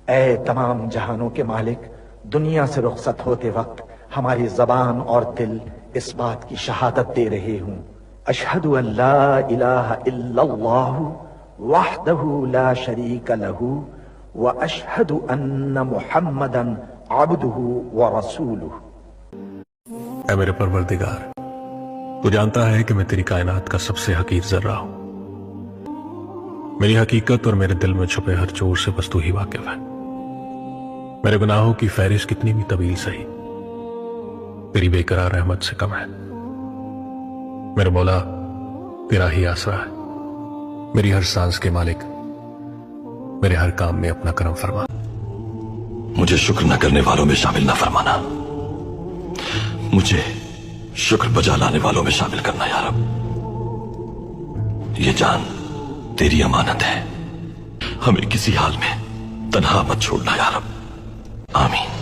اے تمام جہانوں کے مالک، دنیا سے رخصت ہوتے وقت ہماری زبان اور دل اس بات کی شہادت دے رہے ہوں، اشہد ان لا الہ الا اللہ وحدہ لا شریک لہ واشہد ان محمدا عبدہ ورسولہ۔ اے میرے پروردگار، تو جانتا ہے کہ میں تیری کائنات کا سب سے حقیر ذرہ ہوں۔ میری حقیقت اور میرے دل میں چھپے ہر چور سے بس تو ہی واقف ہے۔ میرے گناہوں کی فہرست کتنی بھی طویل سہی، تیری بے قرار رحمت سے کم ہے۔ میرے مولا، تیرا ہی آسرا ہے، میری ہر سانس کے مالک، میرے ہر کام میں اپنا کرم فرما۔ مجھے شکر نہ کرنے والوں میں شامل نہ فرمانا، مجھے شکر بجا لانے والوں میں شامل کرنا یا رب۔ یہ جان تیری امانت ہے، ہمیں کسی حال میں تنہا مت چھوڑنا یا رب، آمین۔